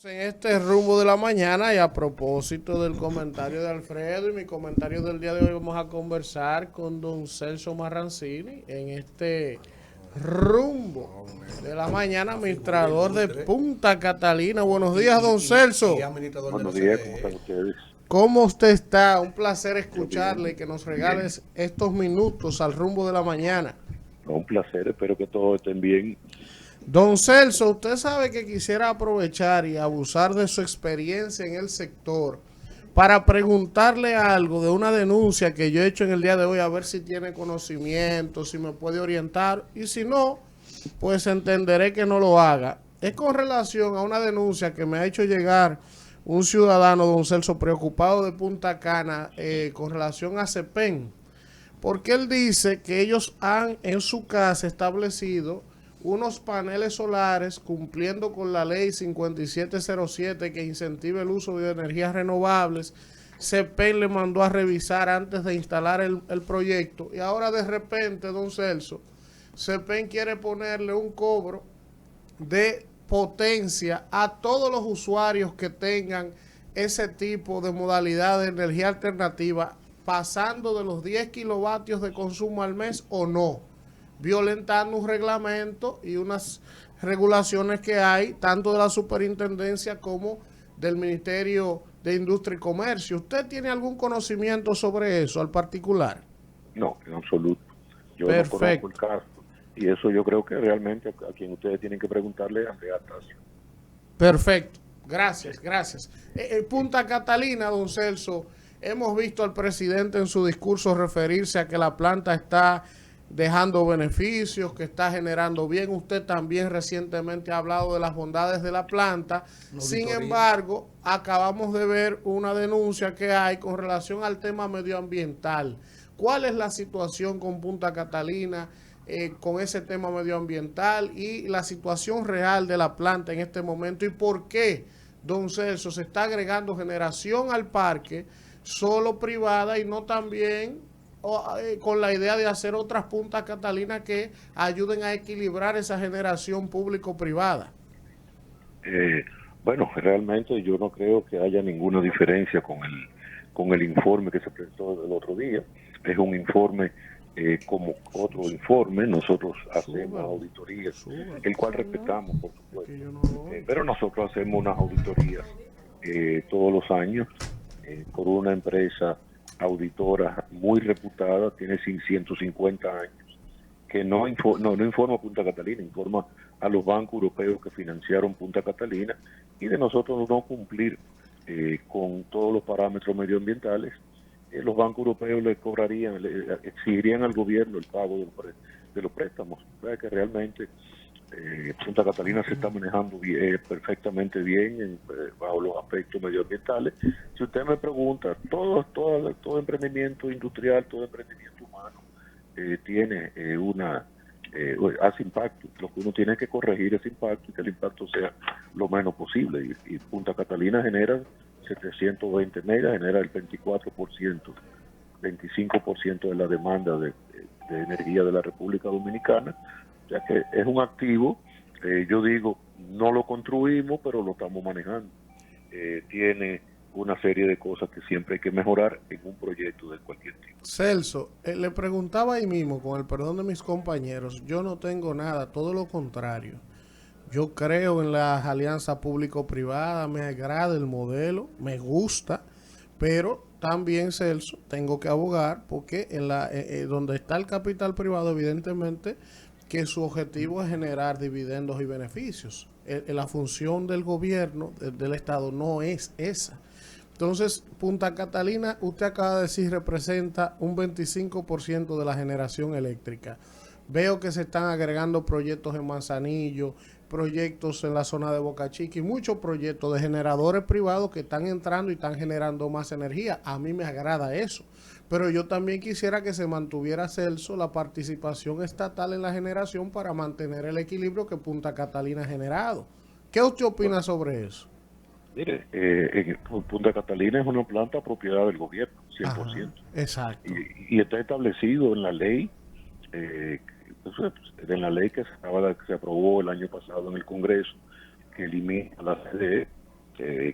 En este rumbo de la mañana y a propósito del comentario de Alfredo y mi comentario del día de hoy, vamos a conversar con don Celso Marrancini en este rumbo de la mañana, administrador de Punta Catalina. Buenos días, don Celso. Administrador de la Buenos días, ¿cómo están CDE. ustedes? ¿Cómo usted está? Un placer Yo escucharle y bien, que nos bien. regales estos minutos al rumbo de la mañana. No, un placer, espero que todos estén bien. Don Celso, usted sabe que quisiera aprovechar y abusar de su experiencia en el sector para preguntarle algo de una denuncia que yo he hecho en el día de hoy, a ver si tiene conocimiento, si me puede orientar, y si no, pues entenderé que no lo haga. Es con relación a una denuncia que me ha hecho llegar un ciudadano, don Celso, preocupado de Punta Cana, con relación a CEPEN, porque él dice que ellos han en su casa establecido unos paneles solares cumpliendo con la ley 5707 que incentiva el uso de energías renovables. CEPEN le mandó a revisar antes de instalar el proyecto y ahora de repente, don Celso, CEPEN quiere ponerle un cobro de potencia a todos los usuarios que tengan ese tipo de modalidad de energía alternativa, pasando de los 10 kilovatios de consumo al mes o no, violentando un reglamento y unas regulaciones que hay, tanto de la superintendencia como del Ministerio de Industria y Comercio. ¿Usted tiene algún conocimiento sobre eso al particular? No, en absoluto. Yo no conozco el Perfecto. caso. Y eso yo creo que realmente a quien ustedes tienen que preguntarle es a Andrea Atasio. Perfecto. Gracias, gracias. Punta Catalina, don Celso, hemos visto al presidente en su discurso referirse a que la planta está dejando beneficios, que está generando bien. Usted también recientemente ha hablado de las bondades de la planta. Sin embargo, acabamos de ver una denuncia que hay con relación al tema medioambiental. ¿Cuál es la situación con Punta Catalina? Con ese tema medioambiental y la situación real de la planta en este momento y por qué, don Celso, se está agregando generación al parque solo privada y no también con la idea de hacer otras puntas Catalina que ayuden a equilibrar esa generación público-privada. Eh, bueno, realmente yo no creo que haya ninguna diferencia con el informe que se presentó el otro día. Es un informe como otro informe. Nosotros hacemos Súbalo, auditorías, súbalo, el cual señor, respetamos, por que supuesto. yo no lo oigo. Pero nosotros hacemos unas auditorías todos los años por una empresa auditora muy reputada, tiene 150 años, que no informa a Punta Catalina, informa a los bancos europeos que financiaron Punta Catalina, y de nosotros no cumplir con todos los parámetros medioambientales, los bancos europeos le cobrarían, le exigirían al gobierno el pago de los préstamos. O sea que realmente Punta Catalina se está manejando perfectamente bien bajo los aspectos medioambientales. Si usted me pregunta, todo emprendimiento industrial, todo emprendimiento humano tiene hace impacto. Lo que uno tiene que corregir ese impacto y que el impacto sea lo menos posible. Y Punta Catalina genera 720 megas, genera el 24%, 25% de la demanda de energía de la República Dominicana. O sea que es un activo, yo digo, no lo construimos, pero lo estamos manejando. Tiene una serie de cosas que siempre hay que mejorar en un proyecto de cualquier tipo. Celso, le preguntaba ahí mismo, con el perdón de mis compañeros, yo no tengo nada, todo lo contrario. Yo creo en las alianzas público-privadas, me agrada el modelo, me gusta, pero también, Celso, tengo que abogar porque donde está el capital privado, evidentemente, que su objetivo es generar dividendos y beneficios. La función del gobierno, del Estado, no es esa. Entonces, Punta Catalina, usted acaba de decir, representa un 25% de la generación eléctrica. Veo que se están agregando proyectos en Manzanillo, proyectos en la zona de Boca Chica y muchos proyectos de generadores privados que están entrando y están generando más energía. A mí me agrada eso. Pero yo también quisiera que se mantuviera, Celso, la participación estatal en la generación para mantener el equilibrio que Punta Catalina ha generado. ¿Qué usted Bueno, opina sobre eso? mire, Punta Catalina es una planta propiedad del gobierno, Ajá, 100%. exacto. Y está establecido en la ley, eh, en la ley que se aprobó el año pasado en el Congreso, que elimina la CDE.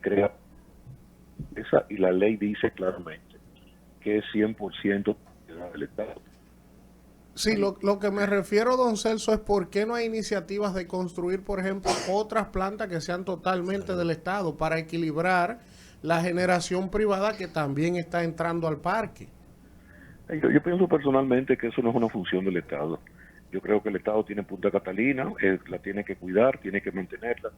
crea esa, y la ley dice claramente que es 100% del Estado. Sí, lo que me refiero, don Celso, es por qué no hay iniciativas de construir, por ejemplo, otras plantas que sean totalmente del Estado para equilibrar la generación privada que también está entrando al parque. Yo pienso personalmente que eso no es una función del Estado. Yo creo que el Estado tiene Punta Catalina, la tiene que cuidar, tiene que mantenerla,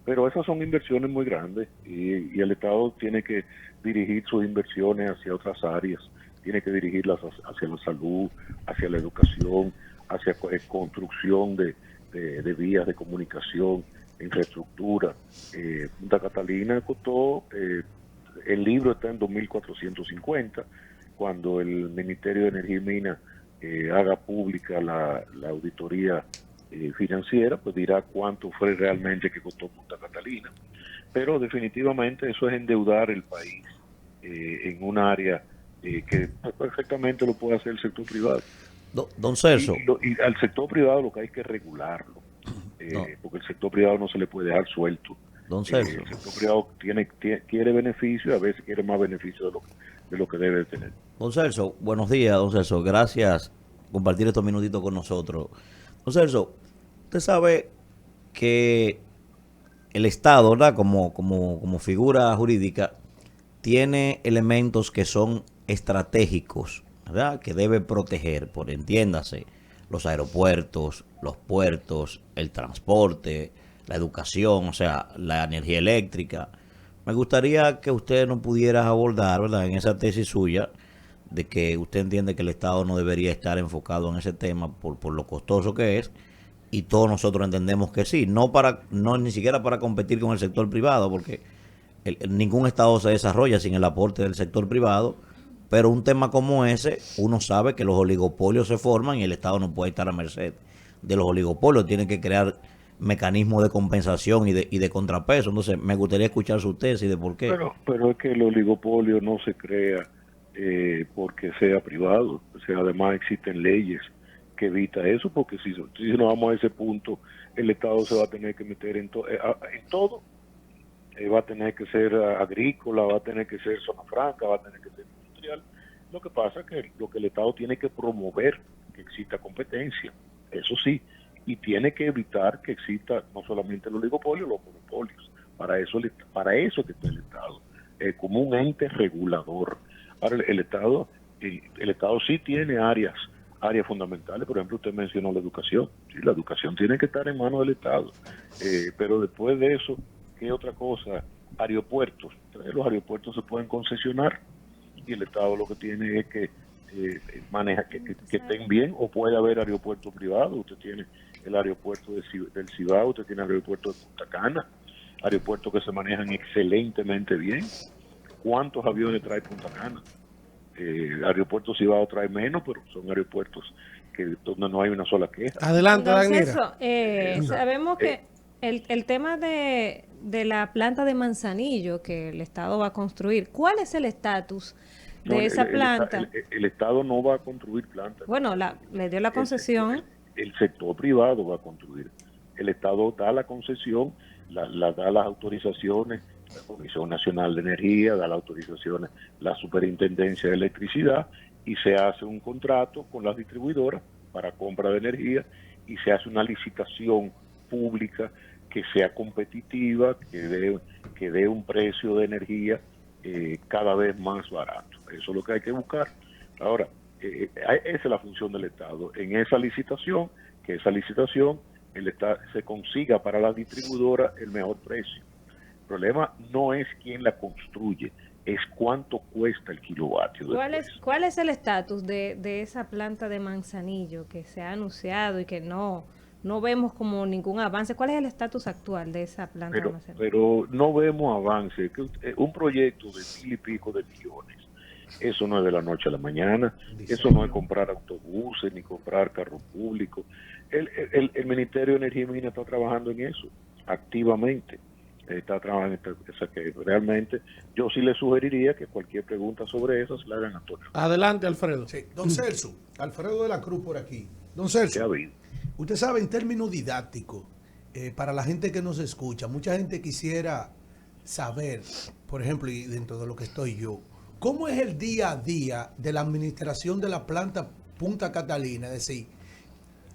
pero esas son inversiones muy grandes y el Estado tiene que dirigir sus inversiones hacia otras áreas, tiene que dirigirlas hacia la salud, hacia la educación, hacia construcción de vías de comunicación, infraestructura. Punta Catalina costó, el libro está en 2.450, cuando el Ministerio de Energía y Minas haga pública la auditoría financiera, pues dirá cuánto fue realmente que costó Punta Catalina. Pero definitivamente eso es endeudar el país en un área que perfectamente lo puede hacer el sector privado. Don Celso. Y al sector privado lo que hay que regularlo, porque el sector privado no se le puede dejar suelto. Don Celso. El sector privado quiere beneficio, a veces quiere más beneficio de lo que debe tener. Don Celso, buenos días, don Celso. Gracias por compartir estos minutitos con nosotros. Don Celso, usted sabe que el Estado, ¿verdad? Como figura jurídica, tiene elementos que son estratégicos, ¿verdad? Que debe proteger, por entiéndase, los aeropuertos, los puertos, el transporte, la educación, o sea, la energía eléctrica. Me gustaría que usted nos pudiera abordar, ¿verdad?, en esa tesis suya, de que usted entiende que el Estado no debería estar enfocado en ese tema por lo costoso que es, y todos nosotros entendemos que sí, no ni siquiera para competir con el sector privado, porque ningún Estado se desarrolla sin el aporte del sector privado, pero un tema como ese, uno sabe que los oligopolios se forman y el Estado no puede estar a merced de los oligopolios, tiene que crear mecanismos de compensación y de contrapeso. Entonces me gustaría escuchar su tesis de por qué. Pero es que el oligopolio no se crea porque sea privado, o sea, además existen leyes que evita eso, porque si no vamos a ese punto, el Estado se va a tener que meter en todo, va a tener que ser agrícola, va a tener que ser zona franca, va a tener que ser industrial. Lo que pasa es que lo que el Estado tiene que promover, que exista competencia, eso sí, y tiene que evitar que exista no solamente el oligopolio, los monopolios. Para eso que está el Estado, como un ente regulador. Ahora el Estado sí tiene áreas fundamentales. Por ejemplo, usted mencionó la educación. Sí, la educación tiene que estar en manos del Estado. Pero después de eso, ¿qué otra cosa? Aeropuertos. Los aeropuertos se pueden concesionar y el Estado lo que tiene es que maneja que estén bien, o puede haber aeropuertos privados. Usted tiene el aeropuerto del Cibao, usted tiene el aeropuerto de Punta Cana, aeropuertos que se manejan excelentemente bien. ¿Cuántos aviones trae Punta Cana? El aeropuerto Cibao trae menos, pero son aeropuertos donde no hay una sola queja. Adelante, Danira. Sabemos que el tema de la planta de Manzanillo que el Estado va a construir, ¿cuál es el estatus de esa planta? El Estado no va a construir plantas. Bueno, le dio la concesión. El sector privado va a construir. El Estado da la concesión, da las autorizaciones, la Comisión Nacional de Energía da las autorizaciones, la Superintendencia de Electricidad, y se hace un contrato con las distribuidoras para compra de energía y se hace una licitación pública que sea competitiva, que dé un precio de energía cada vez más barato. Eso es lo que hay que buscar. Ahora, esa es la función del Estado. En esa licitación, el Estado se consiga para la distribuidora el mejor precio. El problema no es quién la construye, es cuánto cuesta el kilovatio. ¿Cuál es el estatus de esa planta de Manzanillo que se ha anunciado y que no vemos como ningún avance? ¿Cuál es el estatus actual de esa planta de Manzanillo? Pero no vemos avance. Un proyecto de 1,000 y pico de millones, eso no es de la noche a la mañana, eso no es comprar autobuses ni comprar carros públicos. El Ministerio de Energía y Minas está trabajando en eso activamente. Está trabajando, que realmente yo sí le sugeriría que cualquier pregunta sobre eso se la hagan a todos. Adelante, Alfredo. Sí, don Celso, Alfredo de la Cruz por aquí. Don Celso, usted sabe, en términos didácticos, para la gente que nos escucha, mucha gente quisiera saber, por ejemplo, y dentro de lo que estoy yo, ¿cómo es el día a día de la administración de la planta Punta Catalina? Es decir,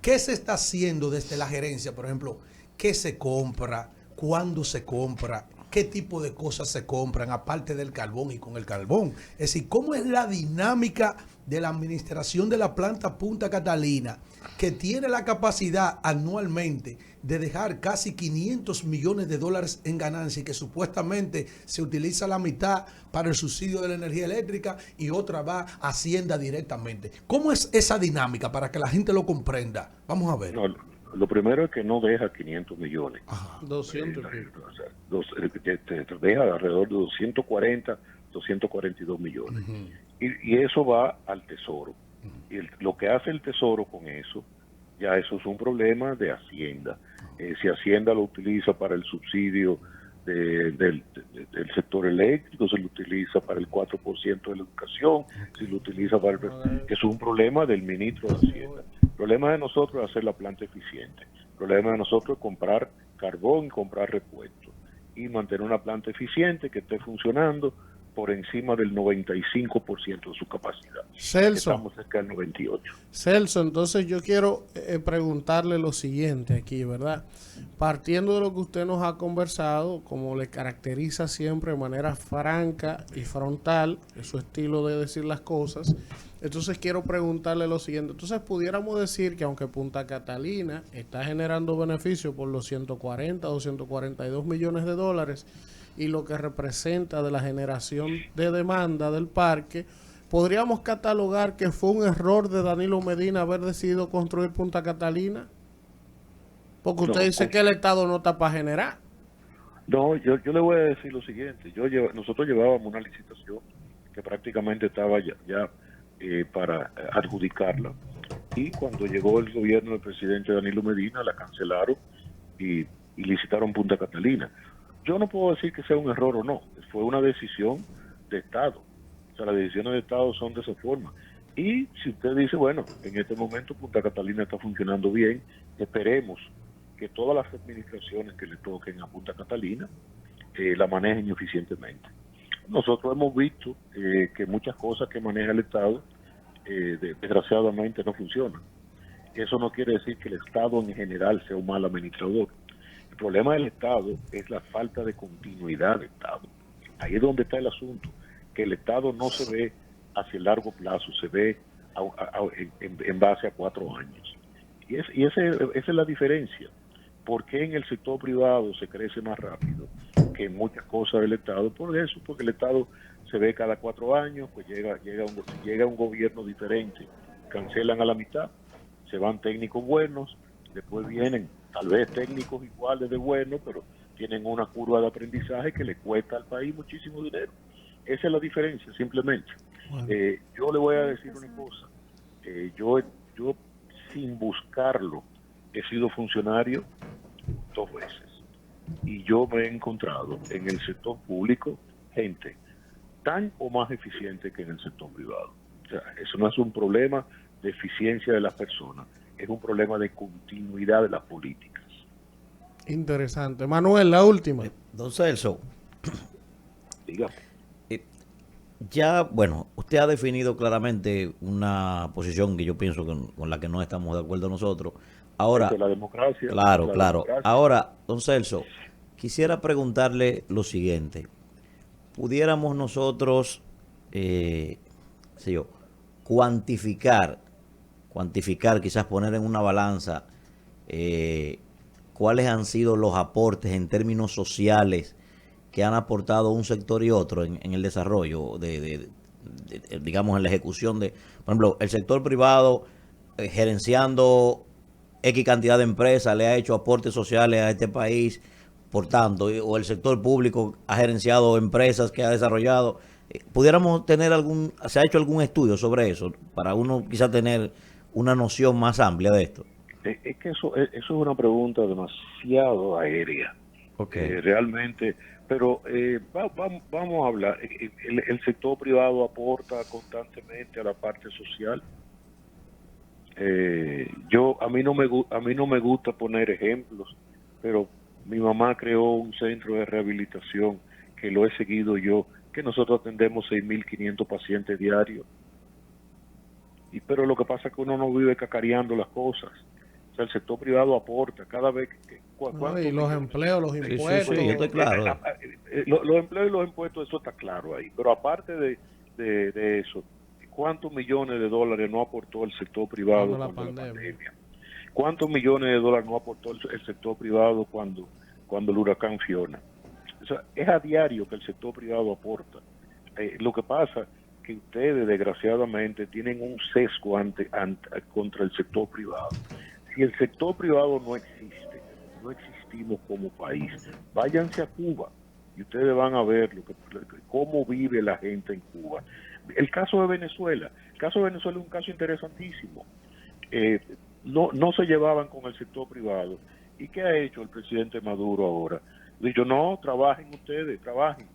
¿qué se está haciendo desde la gerencia? Por ejemplo, ¿qué se compra? ¿Cuándo se compra? ¿Qué tipo de cosas se compran aparte del carbón y con el carbón? Es decir, ¿cómo es la dinámica de la administración de la planta Punta Catalina, que tiene la capacidad anualmente de dejar casi 500 millones de dólares en ganancia y que supuestamente se utiliza la mitad para el subsidio de la energía eléctrica y otra va a Hacienda directamente? ¿Cómo es esa dinámica para que la gente lo comprenda? Vamos a ver. No, lo primero es que no deja 500 millones. Ajá. 200. O sea, te deja alrededor de 240, 242 millones. Y eso va al Tesoro. Y lo que hace el Tesoro con eso, ya eso es un problema de Hacienda. Si Hacienda lo utiliza para el subsidio del sector eléctrico, se lo utiliza para el 4% de la educación, si lo utiliza para que es un problema del ministro de Hacienda. El problema de nosotros es hacer la planta eficiente. El problema de nosotros es comprar carbón y comprar repuestos y mantener una planta eficiente que esté funcionando por encima del 95% de su capacidad. Celso. Estamos cerca del 98%. Celso, entonces yo quiero preguntarle lo siguiente aquí, ¿verdad? Partiendo de lo que usted nos ha conversado, como le caracteriza siempre de manera franca y frontal, es su estilo de decir las cosas, entonces quiero preguntarle lo siguiente. Entonces pudiéramos decir que aunque Punta Catalina está generando beneficios por los 140 o 142 millones de dólares, y lo que representa de la generación de demanda del parque, ¿podríamos catalogar que fue un error de Danilo Medina haber decidido construir Punta Catalina? Porque usted dice que el Estado no está para generar. No, yo le voy a decir lo siguiente. Nosotros llevábamos una licitación que prácticamente estaba ya para adjudicarla. Y cuando llegó el gobierno del presidente Danilo Medina, la cancelaron y licitaron Punta Catalina. Yo no puedo decir que sea un error o no, fue una decisión de Estado. O sea, las decisiones de Estado son de esa forma. Y si usted dice, bueno, en este momento Punta Catalina está funcionando bien, esperemos que todas las administraciones que le toquen a Punta Catalina la manejen eficientemente. Nosotros hemos visto que muchas cosas que maneja el Estado desgraciadamente no funcionan. Eso no quiere decir que el Estado en general sea un mal administrador. El problema del Estado es la falta de continuidad del Estado. Ahí es donde está el asunto, que el Estado no se ve hacia el largo plazo, se ve en base a 4 años. Y esa es la diferencia. ¿Por qué en el sector privado se crece más rápido que en muchas cosas del Estado? Por eso, porque el Estado se ve cada 4 años, pues llega un gobierno diferente, cancelan a la mitad, se van técnicos buenos, después vienen tal vez técnicos iguales de buenos, pero tienen una curva de aprendizaje que le cuesta al país muchísimo dinero. Esa es la diferencia, simplemente. Bueno. Yo le voy a decir una cosa. Yo sin buscarlo, he sido funcionario 2 veces. Y yo me he encontrado en el sector público gente tan o más eficiente que en el sector privado. O sea, eso no es un problema de eficiencia de las personas, es un problema de continuidad de las políticas. Interesante. Manuel, la última. Don Celso. Dígame. Ya, bueno, usted ha definido claramente una posición que yo pienso que con la que no estamos de acuerdo nosotros. Ahora, la democracia. Claro. Democracia. Ahora, don Celso, quisiera preguntarle lo siguiente. ¿Pudiéramos nosotros, cuantificar, quizás poner en una balanza cuáles han sido los aportes en términos sociales que han aportado un sector y otro en el desarrollo, digamos, en la ejecución de, por ejemplo, el sector privado gerenciando X cantidad de empresas, le ha hecho aportes sociales a este país, por tanto, o el sector público ha gerenciado empresas que ha desarrollado? ¿Pudiéramos tener se ha hecho algún estudio sobre eso, para uno quizás tener una noción más amplia de esto? Es que eso es una pregunta demasiado aérea. Okay. Realmente, pero vamos a hablar. El sector privado aporta constantemente a la parte social. A mí no me gusta poner ejemplos, pero mi mamá creó un centro de rehabilitación que lo he seguido yo, que nosotros atendemos 6.500 pacientes diarios. Pero lo que pasa es que uno no vive cacareando las cosas. O sea, el sector privado aporta cada vez No, y los empleos, los impuestos. Sí, estoy claro. Los empleos y los impuestos, eso está claro ahí. Pero aparte de eso, ¿cuántos millones de dólares no aportó el sector privado Cuando la cuando la pandemia. pandemia? ¿Cuántos millones de dólares no aportó el sector privado cuando el huracán Fiona? O sea, es a diario que el sector privado aporta. Lo que pasa que ustedes, desgraciadamente, tienen un sesgo contra el sector privado. Si el sector privado no existe, no existimos como país. Váyanse a Cuba y ustedes van a ver cómo vive la gente en Cuba. El caso de Venezuela. El caso de Venezuela es un caso interesantísimo. No se llevaban con el sector privado. ¿Y qué ha hecho el presidente Maduro ahora? Dicho, no, trabajen ustedes, trabajen.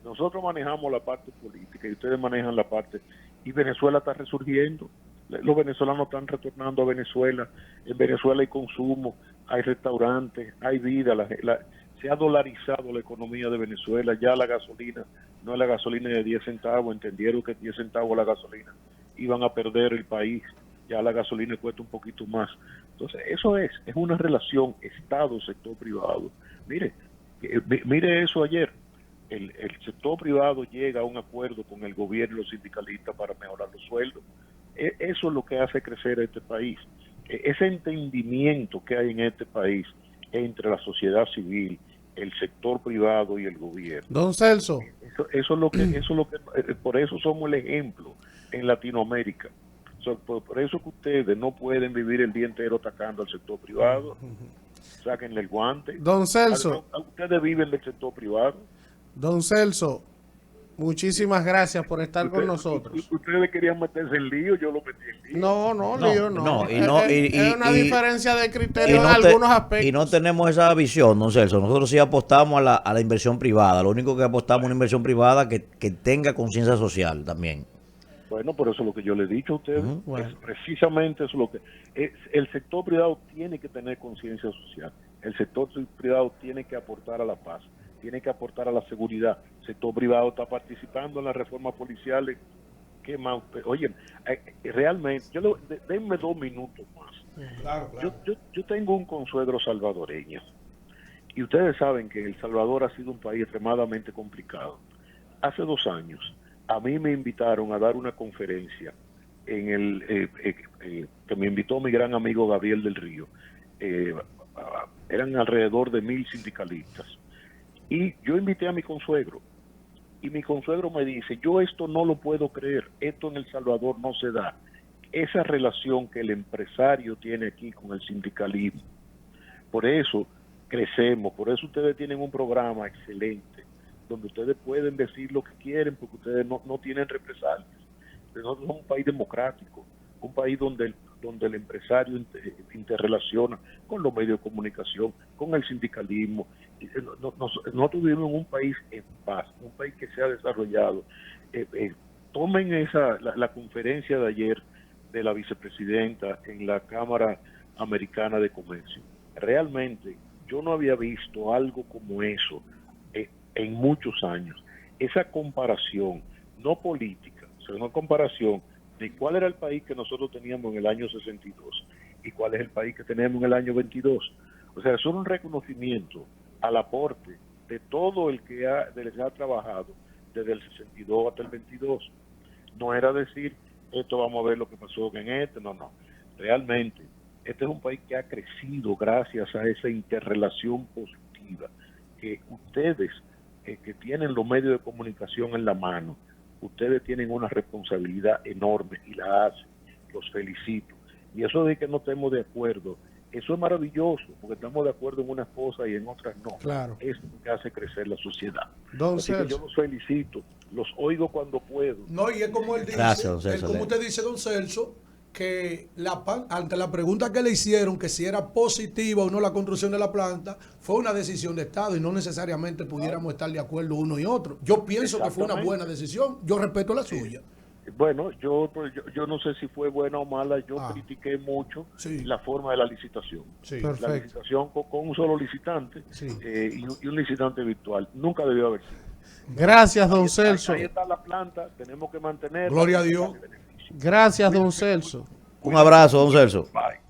Nosotros manejamos la parte política y ustedes manejan la parte... Y Venezuela está resurgiendo. Los venezolanos están retornando a Venezuela. En Venezuela hay consumo, hay restaurantes, hay vida. Se ha dolarizado la economía de Venezuela. Ya la gasolina, no es la gasolina de 10 centavos. Entendieron que 10 centavos la gasolina iban a perder el país. Ya la gasolina cuesta un poquito más. Entonces, eso es una relación Estado-sector privado. Mire eso ayer. El sector privado llega a un acuerdo con el gobierno y los sindicalistas para mejorar los sueldos. Eso es lo que hace crecer a este país. Ese entendimiento que hay en este país entre la sociedad civil, el sector privado y el gobierno. Don Celso. Eso es lo que por eso somos el ejemplo en Latinoamérica. Por eso que ustedes no pueden vivir el día entero atacando al sector privado. Sáquenle el guante. Don Celso. Ustedes viven del sector privado. Don Celso, muchísimas gracias por estar con nosotros. Ustedes querían meterse en lío, yo lo metí en lío. No, lío no. Es una diferencia de criterio en algunos aspectos. Y no tenemos esa visión, don Celso. Nosotros sí apostamos a la inversión privada. Lo único que apostamos es una inversión privada que tenga conciencia social también. Bueno, por eso es lo que yo le he dicho a ustedes. Bueno. Precisamente eso es lo que... el sector privado tiene que tener conciencia social. El sector privado tiene que aportar a la paz, tiene que aportar a la seguridad. El sector privado está participando en las reformas policiales. ¿Qué más? Oye, realmente, denme 2 minutos más. Claro. Yo tengo un consuegro salvadoreño. Y ustedes saben que El Salvador ha sido un país extremadamente complicado. Hace 2 años, a mí me invitaron a dar una conferencia en que me invitó mi gran amigo Gabriel del Río. Eran alrededor de 1,000 sindicalistas. Y yo invité a mi consuegro. Y mi consuegro me dice, yo esto no lo puedo creer, esto en El Salvador no se da. Esa relación que el empresario tiene aquí con el sindicalismo. Por eso crecemos, por eso ustedes tienen un programa excelente, donde ustedes pueden decir lo que quieren, porque ustedes no tienen represalias. Nosotros somos un país democrático, un país donde el empresario interrelaciona con los medios de comunicación, con el sindicalismo. Nosotros vivimos en un país en paz, un país que se ha desarrollado. Tomen la conferencia de ayer de la vicepresidenta en la Cámara Americana de Comercio. Realmente yo no había visto algo como eso en muchos años. Esa comparación, no política, o sea, una comparación de cuál era el país que nosotros teníamos en el año 62 y cuál es el país que tenemos en el año 22. O sea, es un reconocimiento al aporte de todo el que ha trabajado desde el 62 hasta el 22. No era decir, esto vamos a ver lo que pasó en no. Realmente, este es un país que ha crecido gracias a esa interrelación positiva, que ustedes que tienen los medios de comunicación en la mano, ustedes tienen una responsabilidad enorme y la hacen. Los felicito. Y eso de que no estemos de acuerdo, eso es maravilloso, porque estamos de acuerdo en unas cosas y en otras no. Claro. Es lo que hace crecer la sociedad. Don Así que Celso. yo los felicito, los oigo cuando puedo. No, y es como él dice, Gracias, don Celso. como usted dice, don Celso, que ante la pregunta que le hicieron, que si era positiva o no la construcción de la planta, fue una decisión de Estado y no necesariamente pudiéramos estar de acuerdo uno y otro. Yo pienso que fue una buena decisión, yo respeto la suya. Bueno, yo no sé si fue buena o mala, yo critiqué mucho la forma de la licitación. Sí. La Perfecto. licitación con un solo licitante Sí. y un licitante virtual. Nunca debió haber sido. Gracias, don Celso. Ahí está la planta, tenemos que mantenerla. Gloria a Dios. Gracias, don Celso. Un abrazo, don Celso. Bye.